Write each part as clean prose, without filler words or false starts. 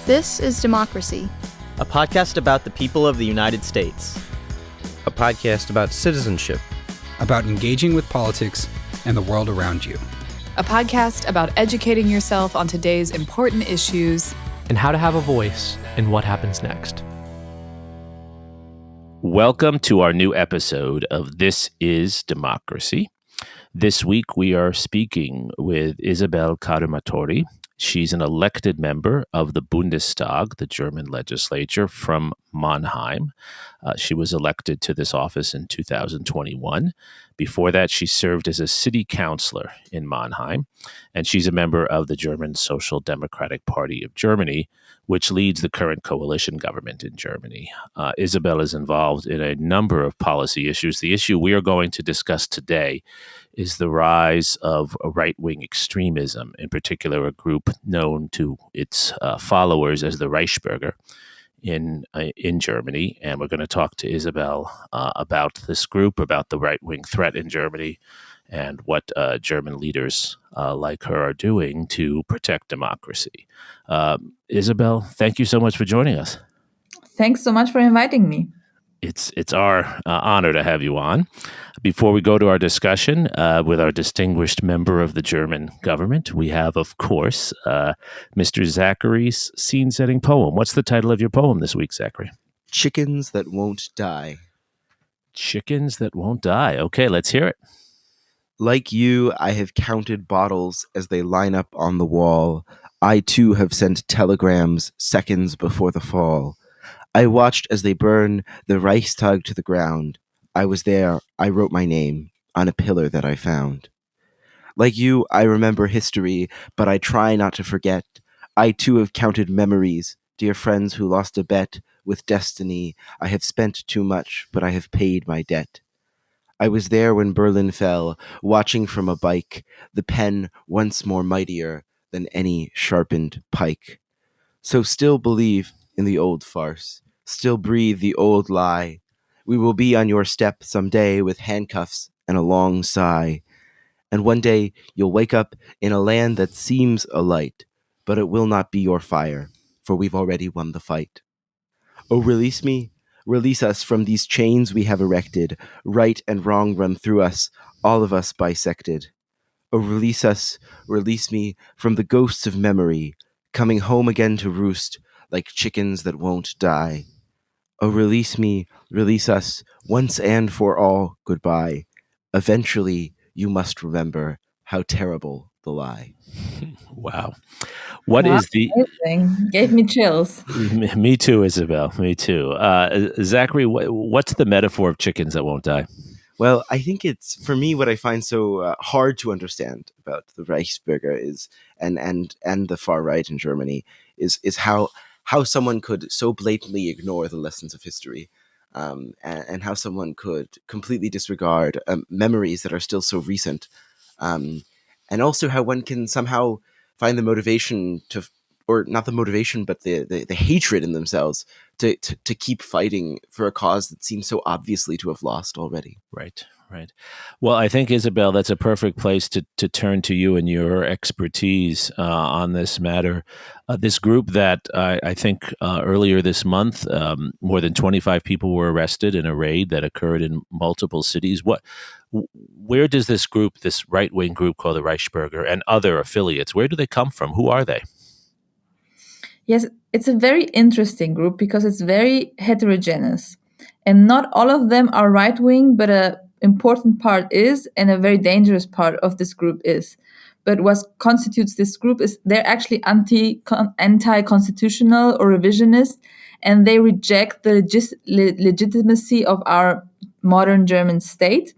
This is Democracy, a podcast about the people of the United States. A podcast about citizenship, about engaging with politics and the world around you. A podcast about educating yourself on today's important issues and how to have a voice in what happens next. Welcome to our new episode of This is Democracy. This week we are speaking with Isabel Cademartori. She's an elected member of the Bundestag, the German legislature, from Mannheim. She was elected to this office in 2021. Before that, she served as a city councillor in Mannheim, and she's a member of the German Social Democratic Party of Germany, which leads the current coalition government in Germany. Isabel is involved in a number of policy issues. The issue we are going to discuss today is the rise of right-wing extremism, in particular a group known to its followers as the Reichsbürger in Germany. And we're going to talk to Isabel about this group, about the right-wing threat in Germany, and what German leaders like her are doing to protect democracy. Isabel, thank you so much for joining us. Thanks so much for inviting me. It's our honor to have you on. Before we go to our discussion with our distinguished member of the German government, we have, of course, Mr. Zachary's scene-setting poem. What's the title of your poem this week, Zachary? Chickens That Won't Die. Chickens That Won't Die. Okay, let's hear it. Like you, I have counted bottles as they line up on the wall. I, too, have sent telegrams seconds before the fall. I watched as they burn the Reichstag to the ground. I was there. I wrote my name on a pillar that I found. Like you, I remember history, but I try not to forget. I, too, have counted memories, dear friends who lost a bet with destiny. I have spent too much, but I have paid my debt. I was there when Berlin fell, watching from a bike, the pen once more mightier than any sharpened pike. So still believe in the old farce, still breathe the old lie. We will be on your step someday with handcuffs and a long sigh. And one day you'll wake up in a land that seems alight, but it will not be your fire, for we've already won the fight. Oh, release me. Release us from these chains we have erected. Right and wrong run through us, all of us bisected. Oh, release us, release me from the ghosts of memory, coming home again to roost like chickens that won't die. Oh, release me, release us, once and for all, goodbye. Eventually, you must remember how terrible the lie. Wow. What is the... Amazing. Gave me chills. Me too, Isabel. Me too. Zachary, what's the metaphor of chickens that won't die? Well, I think it's, for me, what I find so hard to understand about the Reichsbürger is, and the far right in Germany, is how someone could so blatantly ignore the lessons of history, and how someone could completely disregard memories that are still so recent, and also how one can somehow find the motivation to, or not the motivation, but the hatred in themselves to keep fighting for a cause that seems so obviously to have lost already. Right. Well, I think, Isabel, that's a perfect place to turn to you and your expertise on this matter. This group that I think earlier this month, more than 25 people were arrested in a raid that occurred in multiple cities. Where does this group, this right-wing group called the Reichsbürger, and other affiliates, where do they come from? Who are they? Yes, it's a very interesting group because it's very heterogeneous. And not all of them are right-wing, but an important part is, and a very dangerous part of this group is. But what constitutes this group is they're actually anti-constitutional or revisionist, and they reject the legitimacy of our modern German state.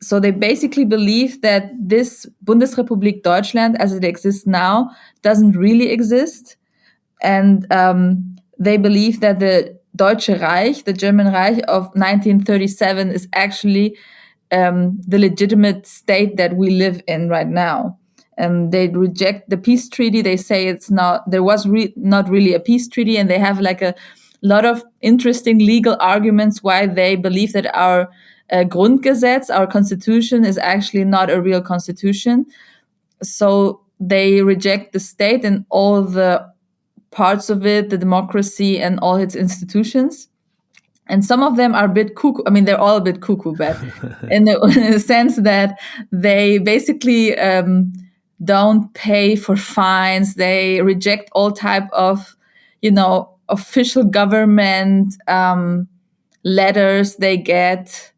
So they basically believe that this Bundesrepublik Deutschland, as it exists now, doesn't really exist. And they believe that the Deutsche Reich, the German Reich of 1937, is actually the legitimate state that we live in right now. They reject the peace treaty. They say it's not. There was not really a peace treaty, and they have like a lot of interesting legal arguments why they believe that our Grundgesetz, our constitution, is actually not a real constitution. So they reject the state and all the parts of it, the democracy and all its institutions. And some of them are a bit cuckoo. I mean, they're all a bit cuckoo, but in the sense that they basically don't pay for fines. They reject all type of, official government letters they get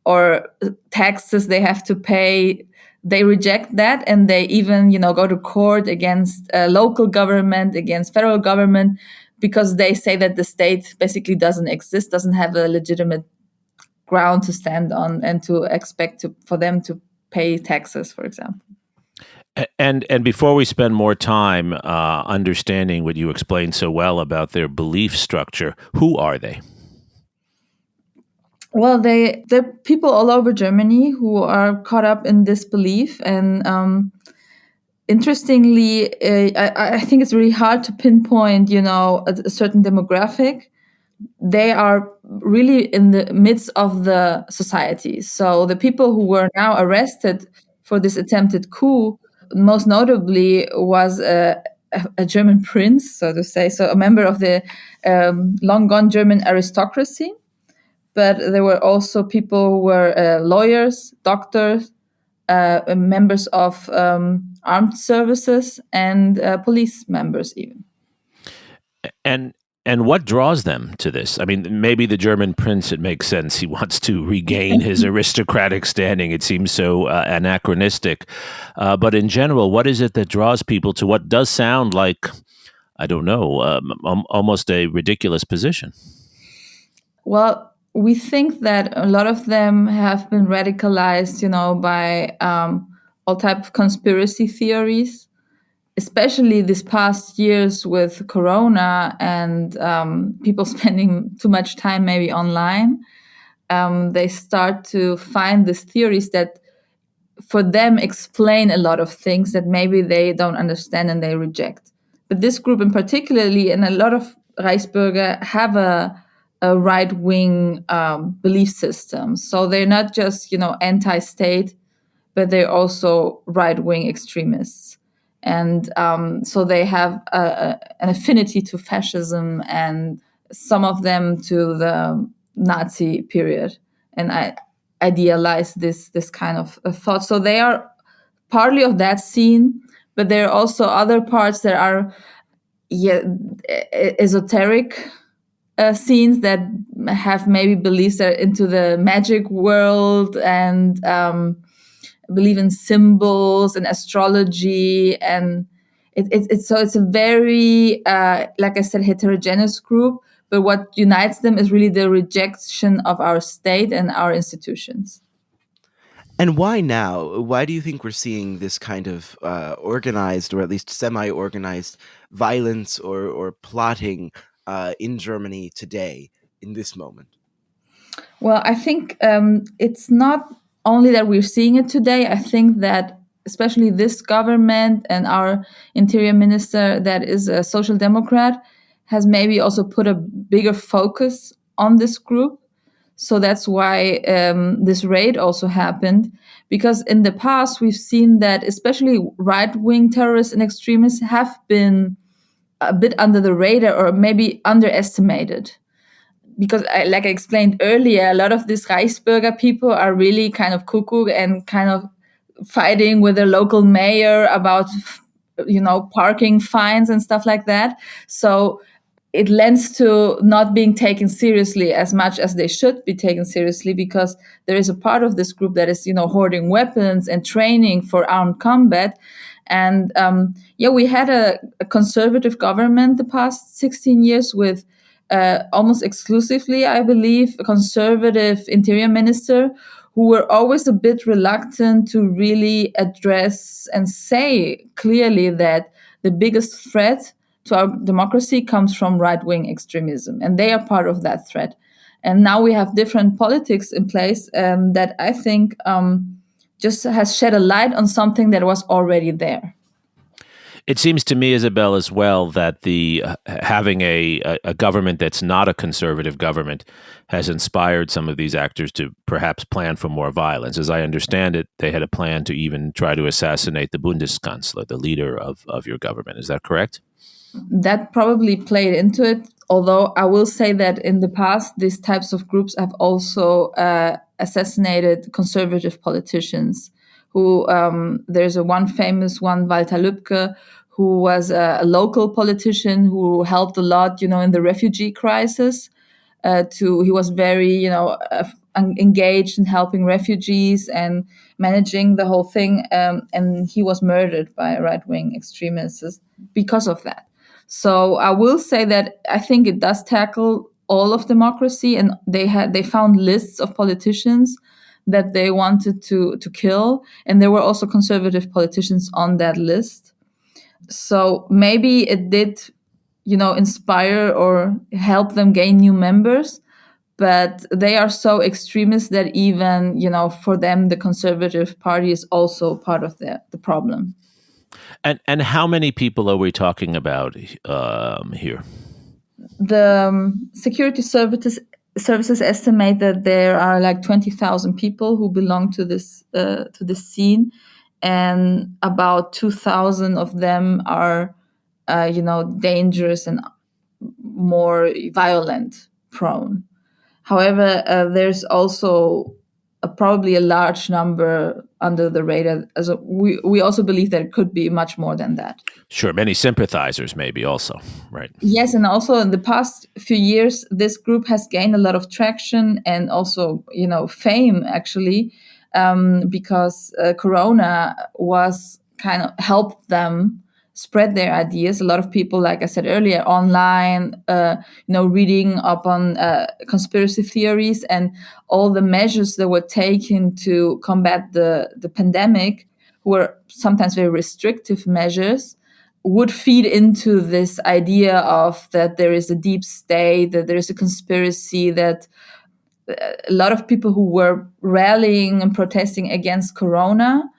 or taxes they have to pay. They reject that, and they even, go to court against local government, against federal government, because they say that the state basically doesn't exist, doesn't have a legitimate ground to stand on, and to expect for them to pay taxes, for example. And before we spend more time understanding what you explained so well about their belief structure, who are they? Well, they're people all over Germany who are caught up in this belief. And interestingly, I think it's really hard to pinpoint, a certain demographic. They are really in the midst of the society. So the people who were now arrested for this attempted coup, most notably was a German prince, so to say, so a member of the long gone German aristocracy. But there were also people who were lawyers, doctors, members of armed services, and police members even. And what draws them to this? I mean, maybe the German prince, it makes sense. He wants to regain his aristocratic standing. It seems so anachronistic. But in general, what is it that draws people to what does sound like, I don't know, almost a ridiculous position? Well, we think that a lot of them have been radicalized, by all type of conspiracy theories, especially these past years with Corona and people spending too much time maybe online. They start to find these theories that for them explain a lot of things that maybe they don't understand and they reject. But this group in particularly, and a lot of Reichsbürger have a right-wing belief system. So they're not just, anti-state, but they're also right-wing extremists. And so they have an affinity to fascism, and some of them to the Nazi period. And I idealize this kind of thought. So they are partly of that scene, but there are also other parts that are esoteric scenes that have maybe beliefs that are into the magic world and believe in symbols and astrology, and it's a very like I said, heterogeneous group. But what unites them is really the rejection of our state and our institutions. And why now? Why do you think we're seeing this kind of organized, or at least semi-organized, violence or plotting in Germany today, in this moment? Well, I think it's not only that we're seeing it today. I think that especially this government and our interior minister, that is a social democrat, has maybe also put a bigger focus on this group. So that's why this raid also happened, because in the past we've seen that especially right-wing terrorists and extremists have been a bit under the radar or maybe underestimated. Because like I explained earlier, a lot of these Reichsbürger people are really kind of cuckoo and kind of fighting with their local mayor about, parking fines and stuff like that. So it lends to not being taken seriously as much as they should be taken seriously, because there is a part of this group that is, hoarding weapons and training for armed combat. And we had a conservative government the past 16 years with almost exclusively, I believe, a conservative interior minister who were always a bit reluctant to really address and say clearly that the biggest threat to our democracy comes from right-wing extremism, and they are part of that threat. And now we have different politics in place that I think just has shed a light on something that was already there. It seems to me, Isabel, as well, that the having a government that's not a conservative government has inspired some of these actors to perhaps plan for more violence. As I understand it, they had a plan to even try to assassinate the Bundeskanzler, the leader of your government. Is that correct? That probably played into it. Although I will say that in the past, these types of groups have also assassinated conservative politicians. Who there's one famous one, Walter Lübcke, who was a local politician who helped a lot, in the refugee crisis. He was very, engaged in helping refugees and managing the whole thing. And he was murdered by right-wing extremists because of that. So I will say that I think it does tackle all of democracy, and they found lists of politicians that they wanted to kill, and there were also conservative politicians on that list. So maybe it did, inspire or help them gain new members, but they are so extremist that even, for them, the Conservative Party is also part of the problem. And how many people are we talking about here? The security services estimate that there are like 20,000 people who belong to this scene, and about 2,000 of them are, dangerous and more violent prone. However, there's also probably a large number under the radar. We also believe that it could be much more than that. Sure, many sympathizers maybe also, right? Yes, and also in the past few years, this group has gained a lot of traction and also, fame actually, because Corona was kind of helped them spread their ideas. A lot of people, like I said earlier, online, reading up on conspiracy theories, and all the measures that were taken to combat the pandemic were sometimes very restrictive measures, would feed into this idea of that there is a deep state, that there is a conspiracy, that a lot of people who were rallying and protesting against Corona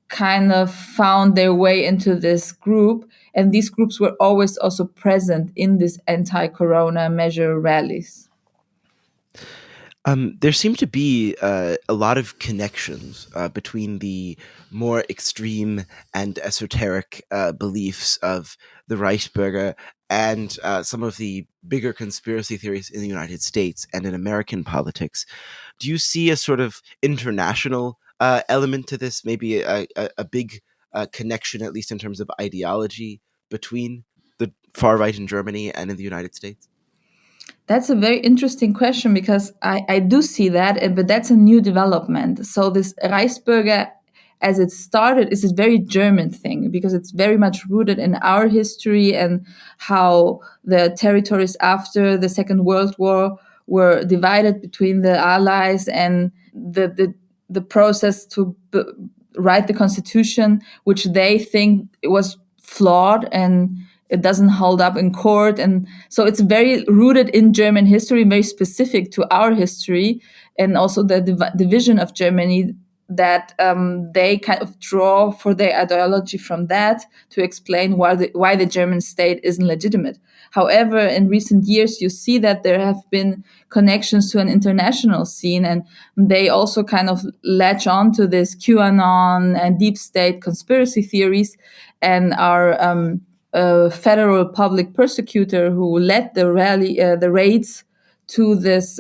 kind of found their way into this group, and these groups were always also present in these anti-corona measure rallies. There seem to be a lot of connections between the more extreme and esoteric beliefs of the Reichsbürger and some of the bigger conspiracy theories in the United States and in American politics. Do you see a sort of international element to this, maybe a big connection, at least in terms of ideology, between the far right in Germany and in the United States? That's a very interesting question, because I do see that, but that's a new development. So this Reichsbürger, as it started, is a very German thing, because it's very much rooted in our history and how the territories after the Second World War were divided between the Allies, and the process to write the constitution, which they think it was flawed and it doesn't hold up in court. And so it's very rooted in German history, very specific to our history, and also the division of Germany, that they kind of draw for their ideology from that to explain why the German state isn't legitimate. However, in recent years, you see that there have been connections to an international scene, and they also kind of latch on to this QAnon and deep state conspiracy theories, and our federal public prosecutor who led the raids to this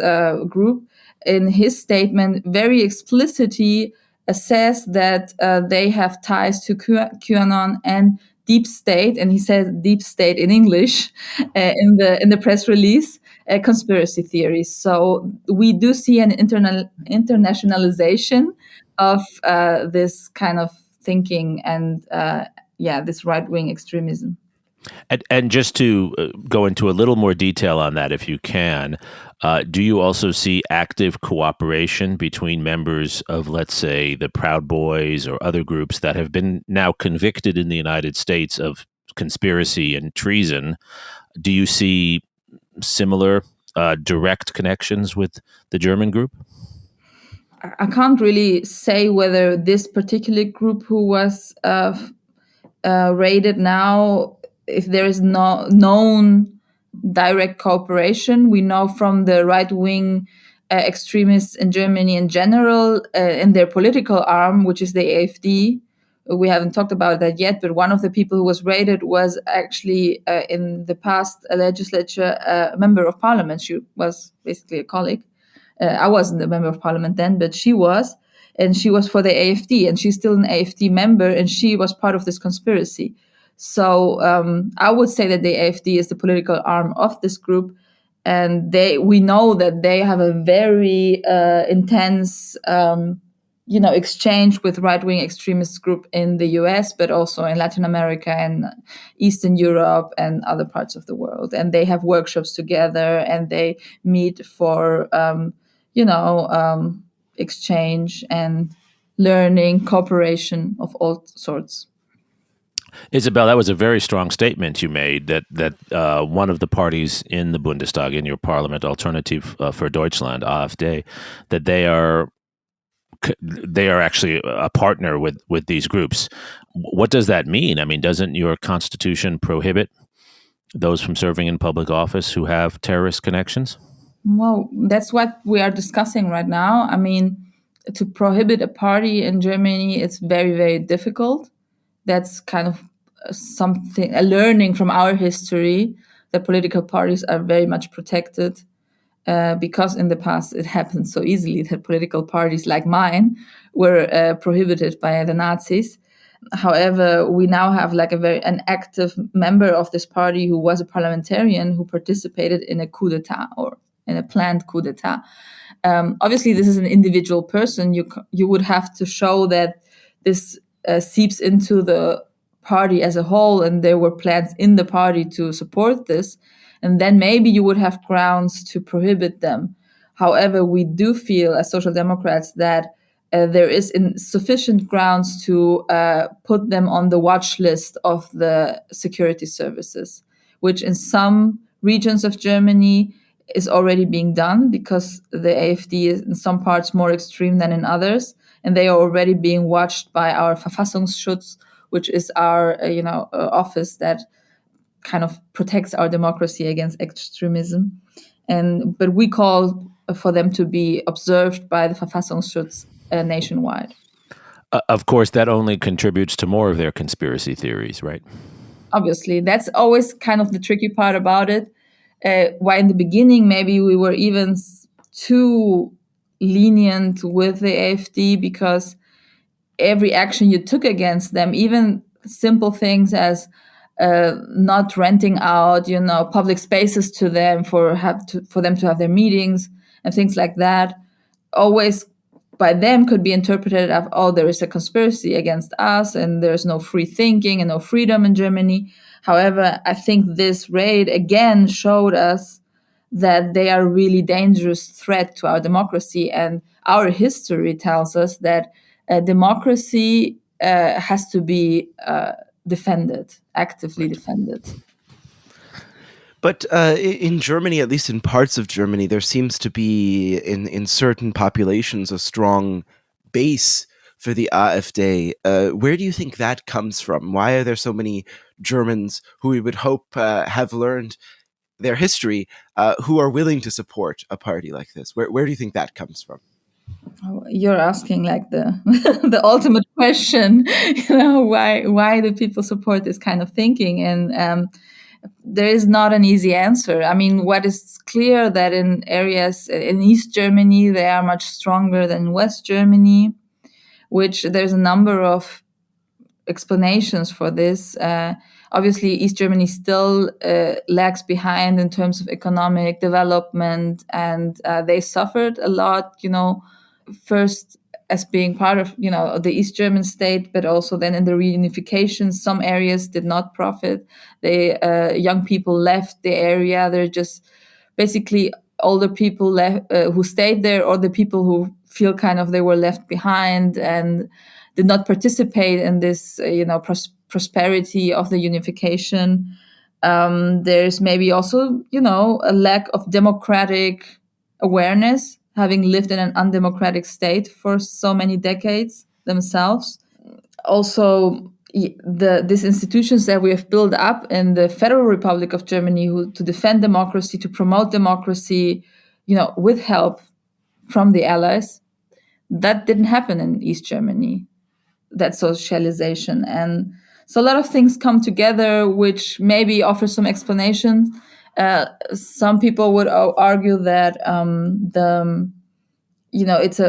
group, in his statement very explicitly says that they have ties to QAnon and deep state, and he said deep state in English in the press release, conspiracy theories. So we do see an internationalization of this kind of thinking and this right-wing extremism. And just to go into a little more detail on that, if you can, do you also see active cooperation between members of, let's say, the Proud Boys or other groups that have been now convicted in the United States of conspiracy and treason? Do you see similar direct connections with the German group? I can't really say whether this particular group who was raided now, if there is no known direct cooperation. We know from the right-wing extremists in Germany in general, in their political arm, which is the AfD, we haven't talked about that yet, but one of the people who was raided was actually in the past legislature a member of parliament. She was basically a colleague. I wasn't a member of parliament then, but she was, and she was for the AfD, and she's still an AfD member, and she was part of this conspiracy. So I would say that the AfD is the political arm of this group, and we know that they have a very intense exchange with right-wing extremist group in the US, but also in Latin America and Eastern Europe and other parts of the world. And they have workshops together, and they meet for, exchange and learning, cooperation of all sorts. Isabel, that was a very strong statement you made that one of the parties in the Bundestag, in your parliament, Alternative for Deutschland, AfD, that they are actually a partner with these groups. What does that mean? I mean, doesn't your constitution prohibit those from serving in public office who have terrorist connections? Well, that's what we are discussing right now. I mean, to prohibit a party in Germany, it's very, very difficult. That's kind of a learning from our history, that political parties are very much protected. Because in the past it happened so easily that political parties like mine were prohibited by the Nazis. However, we now have like an active member of this party who was a parliamentarian who participated in a coup d'etat or in a planned coup d'etat. Obviously, this is an individual person. You would have to show that this seeps into the party as a whole, and there were plans in the party to support this. And then maybe you would have grounds to prohibit them. However, we do feel as Social Democrats that there is sufficient grounds to put them on the watch list of the security services, which in some regions of Germany is already being done because the AfD is in some parts more extreme than in others. And they are already being watched by our Verfassungsschutz, which is our office that kind of protects our democracy against extremism. But we call for them to be observed by the Verfassungsschutz nationwide. Of course, that only contributes to more of their conspiracy theories, right? Obviously, that's always kind of the tricky part about it. Why in the beginning, maybe we were even too lenient with the AfD because every action you took against them, even simple things as not renting out, public spaces to them for them to have their meetings and things like that, always by them could be interpreted as, there is a conspiracy against us and there's no free thinking and no freedom in Germany. However, I think this raid again showed us that they are a really dangerous threat to our democracy. And our history tells us that democracy has to be defended, actively defended. But in Germany, at least in parts of Germany, there seems to be in certain populations a strong base for the AfD. Where do you think that comes from? Why are there so many Germans who we would hope have learned their history who are willing to support a party like this? Where do you think that comes from? You're asking like the the ultimate question, why do people support this kind of thinking? And there is not an easy answer. I mean, what is clear that in areas in East Germany, they are much stronger than West Germany, which there's a number of explanations for this. Obviously, East Germany still lags behind in terms of economic development, and they suffered a lot, first as being part of, the East German state, but also then in the reunification, some areas did not profit. Young people left the area. They're just basically older people left who stayed there, or the people who feel kind of they were left behind and did not participate in this, prosperity of the unification. There's maybe also, a lack of democratic awareness, having lived in an undemocratic state for so many decades themselves. Also, these institutions that we have built up in the Federal Republic of Germany to defend democracy, to promote democracy, with help from the Allies, that didn't happen in East Germany. that socialization. And so a lot of things come together, which maybe offer some explanation. Some people would argue that it's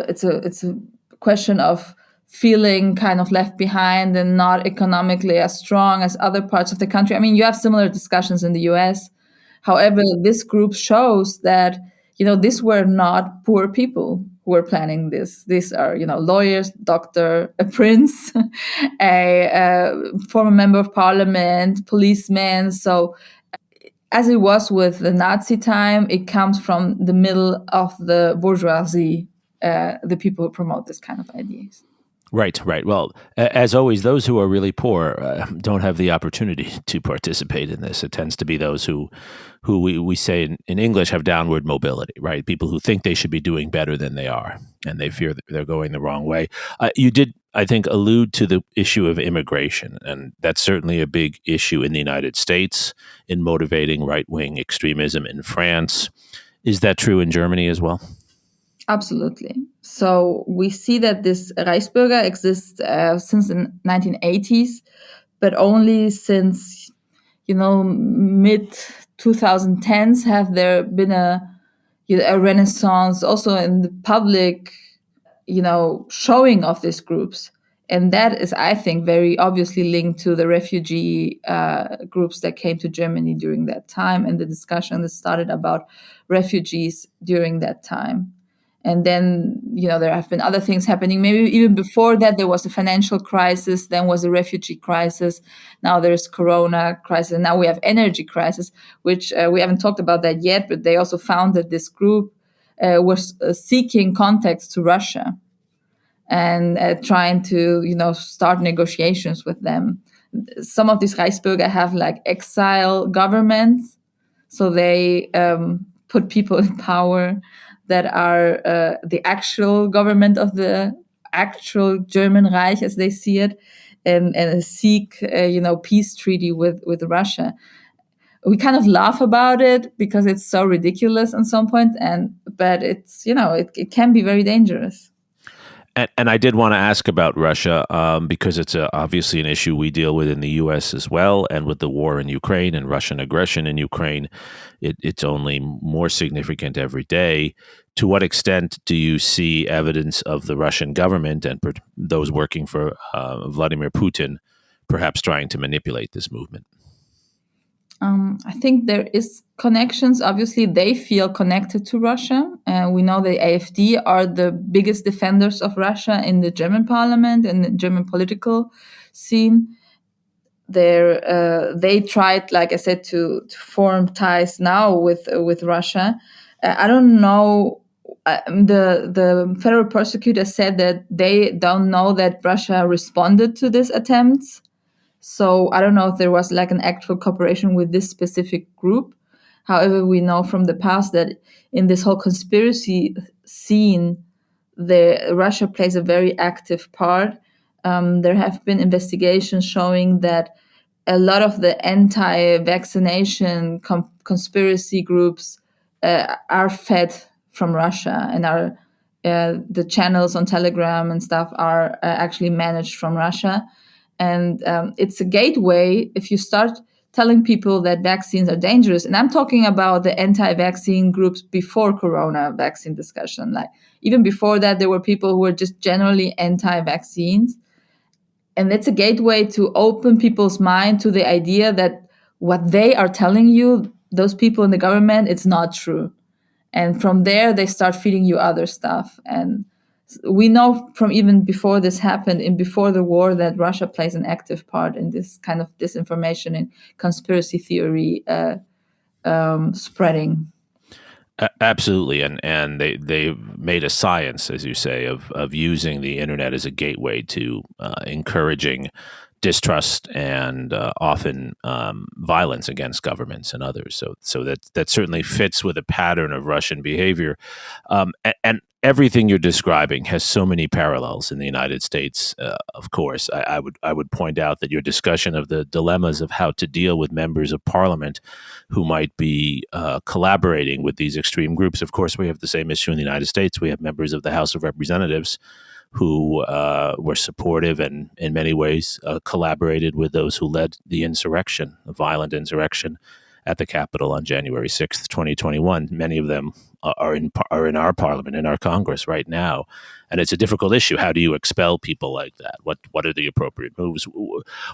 a question of feeling kind of left behind and not economically as strong as other parts of the country. I mean, you have similar discussions in the US. However, this group shows that, these were not poor people who were planning this. These are, lawyers, doctor, a prince, a former member of parliament, policeman. So as it was with the Nazi time, it comes from the middle of the bourgeoisie, the people who promote this kind of ideas. Right. Well, as always, those who are really poor don't have the opportunity to participate in this. It tends to be those who we say in English have downward mobility, right? People who think they should be doing better than they are, and they fear that they're going the wrong way. You did, I think, allude to the issue of immigration, and that's certainly a big issue in the United States in motivating right-wing extremism in France. Is that true in Germany as well? Absolutely. So we see that this Reichsbürger exists since the 1980s, but only since, mid 2010s have there been a renaissance also in the public, showing of these groups. And that is, I think, very obviously linked to the refugee groups that came to Germany during that time and the discussion that started about refugees during that time. And then, there have been other things happening. Maybe even before that, there was a financial crisis, then was a refugee crisis. Now there's Corona crisis. And now we have energy crisis, which we haven't talked about that yet, but they also found that this group was seeking contacts to Russia and trying to, start negotiations with them. Some of these Reichsbürger have like exile governments. So they put people in power that are the actual government of the actual German Reich, as they see it, and seek, peace treaty with Russia. We kind of laugh about it because it's so ridiculous at some point, but it's, it can be very dangerous. And I did want to ask about Russia because it's obviously an issue we deal with in the U.S. as well, and with the war in Ukraine and Russian aggression in Ukraine, it's only more significant every day. To what extent do you see evidence of the Russian government and those working for Vladimir Putin perhaps trying to manipulate this movement? I think there is connections. Obviously, they feel connected to Russia. We know the AfD are the biggest defenders of Russia in the German parliament and the German political scene. They tried, like I said, to form ties now with Russia. I don't know. The federal prosecutor said that they don't know that Russia responded to these attempts. So I don't know if there was like an actual cooperation with this specific group. However, we know from the past that in this whole conspiracy scene, Russia plays a very active part. There have been investigations showing that a lot of the anti-vaccination conspiracy groups are fed from Russia, and are the channels on Telegram and stuff are actually managed from Russia. And it's a gateway if you start telling people that vaccines are dangerous. And I'm talking about the anti-vaccine groups before Corona vaccine discussion. Like even before that, there were people who were just generally anti-vaccines. And it's a gateway to open people's mind to the idea that what they are telling you, those people in the government, it's not true. And from there, they start feeding you other stuff. And we know from even before this happened, and before the war, that Russia plays an active part in this kind of disinformation and conspiracy theory spreading. Absolutely, and they made a science, as you say, of using the internet as a gateway to encouraging distrust and often violence against governments and others. So that certainly fits with a pattern of Russian behavior, and everything you're describing has so many parallels in the United States. Of course, I would point out that your discussion of the dilemmas of how to deal with members of parliament who might be collaborating with these extreme groups. Of course, we have the same issue in the United States. We have members of the House of Representatives who were supportive and in many ways collaborated with those who led the insurrection, the violent insurrection at the Capitol on January 6th, 2021. Many of them are in our parliament, in our Congress right now. And it's a difficult issue. How do you expel people like that? What are the appropriate moves?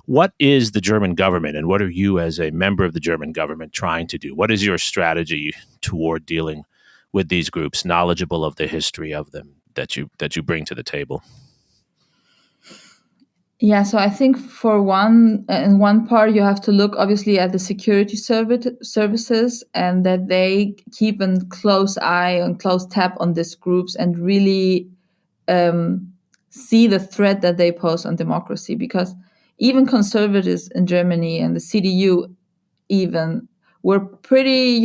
What is the German government, and what are you as a member of the German government trying to do? What is your strategy toward dealing with these groups, knowledgeable of the history of them, that you bring to the table? Yeah, so I think for one part, you have to look obviously at the security services, and that they keep a close eye and close tab on these groups and really see the threat that they pose on democracy. Because even conservatives in Germany and the CDU even were pretty,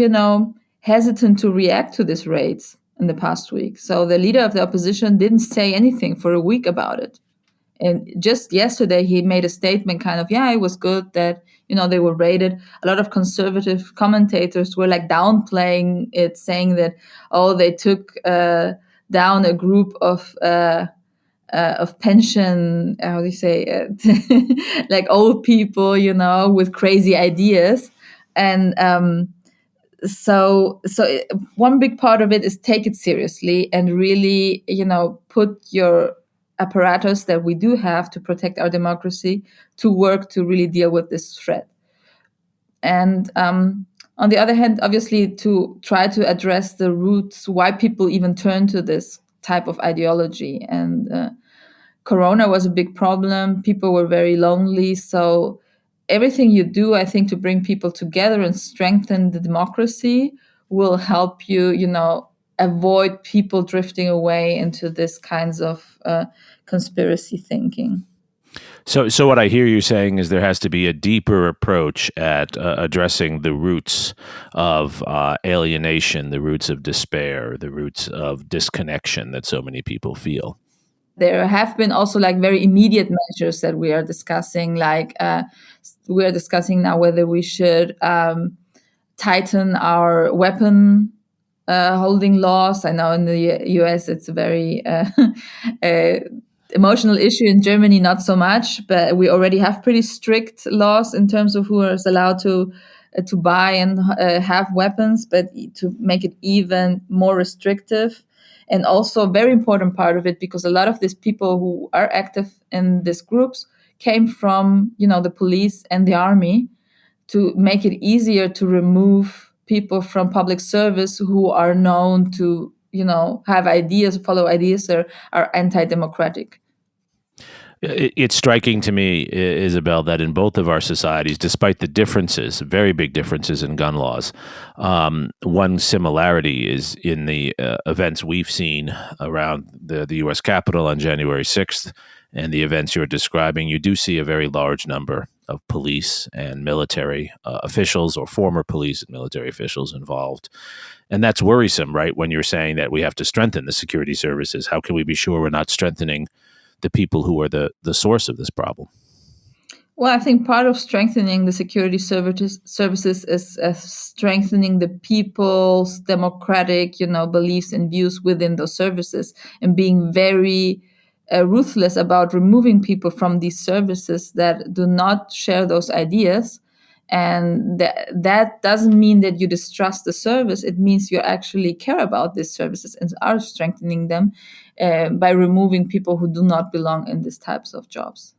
hesitant to react to these raids in the past week. So the leader of the opposition didn't say anything for a week about it. And just yesterday, he made a statement kind of, it was good that, they were raided. A lot of conservative commentators were like downplaying it, saying that, they took down a group of pension, how do you say, like old people, with crazy ideas. And so one big part of it is take it seriously and really, put your apparatus that we do have to protect our democracy to work to really deal with this threat. And on the other hand, obviously, to try to address the roots, why people even turn to this type of ideology. And Corona was a big problem. People were very lonely. So everything you do, I think, to bring people together and strengthen the democracy will help you, avoid people drifting away into this kinds of conspiracy thinking. So what I hear you saying is there has to be a deeper approach at addressing the roots of alienation, the roots of despair, the roots of disconnection that so many people feel. There have been also like very immediate measures that we are discussing, like we are discussing now whether we should tighten our weapon holding laws. I know in the US it's a very emotional issue. In Germany, not so much, but we already have pretty strict laws in terms of who is allowed to buy and have weapons, but to make it even more restrictive. And also a very important part of it, because a lot of these people who are active in these groups came from, the police and the army, to make it easier to remove people from public service who are known to, have ideas, follow ideas that are anti-democratic. It's striking to me, Isabel, that in both of our societies, despite the differences, very big differences in gun laws, one similarity is in the events we've seen around the U.S. Capitol on January 6th and the events you're describing. You do see a very large number of police and military officials, or former police and military officials, involved. And that's worrisome, right? When you're saying that we have to strengthen the security services, how can we be sure we're not strengthening the people who are the source of this problem? Well, I think part of strengthening the security services is strengthening the people's democratic, beliefs and views within those services, and being very ruthless about removing people from these services that do not share those ideas. And that doesn't mean that you distrust the service. It means you actually care about these services and are strengthening them by removing people who do not belong in these types of jobs.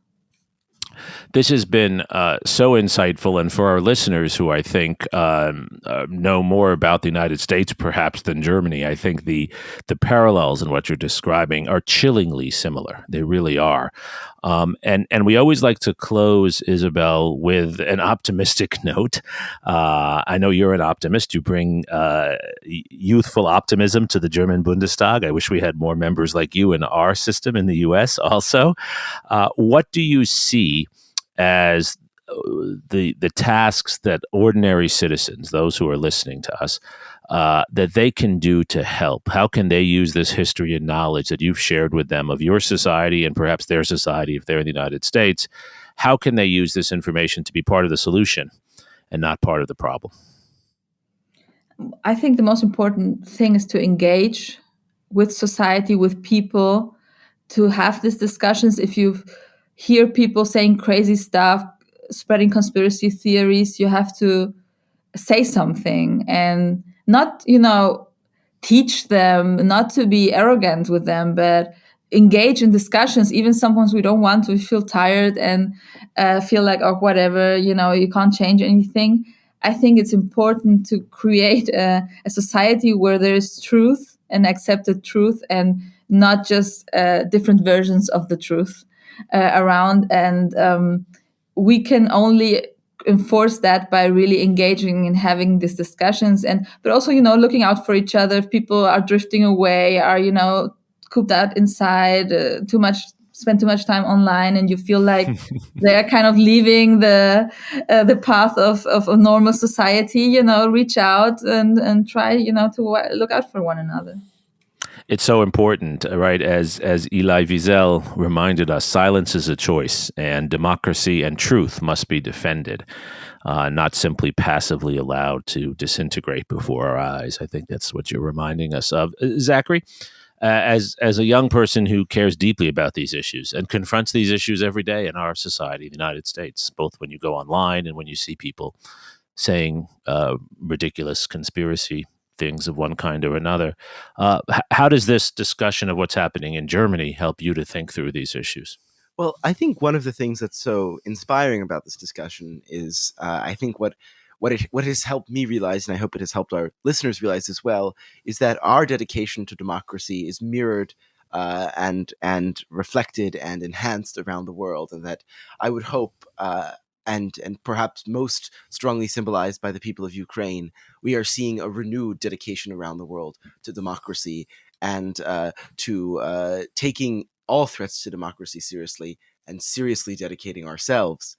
This has been so insightful, and for our listeners who I think know more about the United States perhaps than Germany, I think the parallels in what you're describing are chillingly similar. They really are. And we always like to close, Isabel, with an optimistic note. I know you're an optimist. You bring youthful optimism to the German Bundestag. I wish we had more members like you in our system in the U.S. also. What do you see as the tasks that ordinary citizens, those who are listening to us, that they can do to help? How can they use this history and knowledge that you've shared with them of your society and perhaps their society if they're in the United States? How can they use this information to be part of the solution and not part of the problem? I think the most important thing is to engage with society, with people, to have these discussions. If you hear people saying crazy stuff, spreading conspiracy theories, you have to say something and not, teach them, not to be arrogant with them, but engage in discussions, even sometimes we don't want to. We feel tired and feel like, oh, whatever, you can't change anything. I think it's important to create a society where there's truth and accepted truth and not just different versions of the truth around. And we can only enforce that by really engaging and having these discussions, but also, looking out for each other. If people are drifting away, are, cooped out inside, spend too much time online, and you feel like they're kind of leaving the path of a normal society, reach out and try, to look out for one another. It's so important, right? As Elie Wiesel reminded us, silence is a choice, and democracy and truth must be defended, not simply passively allowed to disintegrate before our eyes. I think that's what you're reminding us of. Zachary, as a young person who cares deeply about these issues and confronts these issues every day in our society, the United States, both when you go online and when you see people saying ridiculous conspiracy things of one kind or another. How does this discussion of what's happening in Germany help you to think through these issues? Well, I think one of the things that's so inspiring about this discussion is, I think what has helped me realize, and I hope it has helped our listeners realize as well, is that our dedication to democracy is mirrored and reflected and enhanced around the world, and that I would hope, and perhaps most strongly symbolized by the people of Ukraine, we are seeing a renewed dedication around the world to democracy and to taking all threats to democracy seriously and seriously dedicating ourselves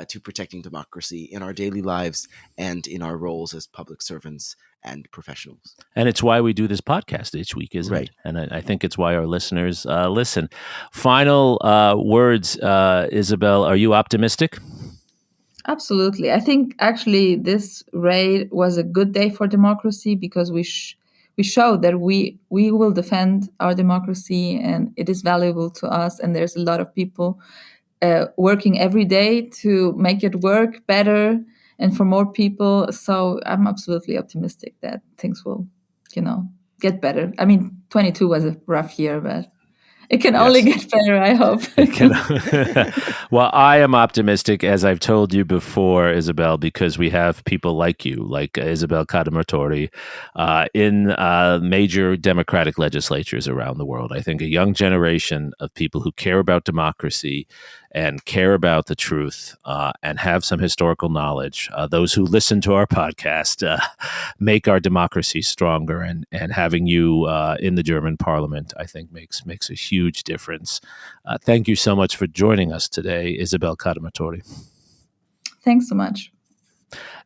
to protecting democracy in our daily lives and in our roles as public servants and professionals. And it's why we do this podcast each week, isn't Right. it? And I think it's why our listeners listen. Final words, Isabel, are you optimistic? Absolutely. I think actually this raid was a good day for democracy because we showed that we will defend our democracy and it is valuable to us. And there's a lot of people working every day to make it work better and for more people. So I'm absolutely optimistic that things will, get better. I mean, 22 was a rough year, but it can only get better, I hope. Well, I am optimistic, as I've told you before, Isabel, because we have people like you, like Isabel Cademartori, in major democratic legislatures around the world. I think a young generation of people who care about democracy and care about the truth and have some historical knowledge, those who listen to our podcast, make our democracy stronger. And having you in the German parliament, I think, makes a huge difference. Thank you so much for joining us today, Isabel Cademartori. Thanks so much.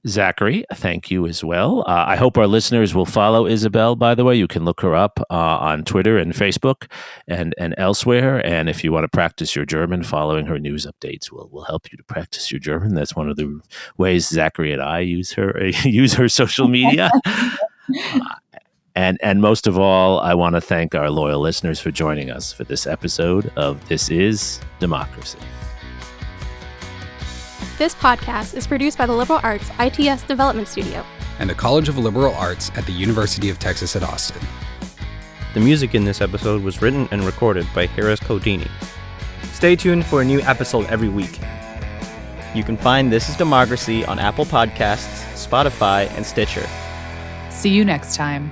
Zachary, thank you as well. I hope our listeners will follow Isabel, by the way. You can look her up on Twitter and Facebook and elsewhere. And if you want to practice your German, following her news updates will help you to practice your German. That's one of the ways Zachary and I use her social media. And most of all, I want to thank our loyal listeners for joining us for this episode of This Is Democracy. This podcast is produced by the Liberal Arts ITS Development Studio and the College of Liberal Arts at the University of Texas at Austin. The music in this episode was written and recorded by Harris Codini. Stay tuned for a new episode every week. You can find This Is Democracy on Apple Podcasts, Spotify, and Stitcher. See you next time.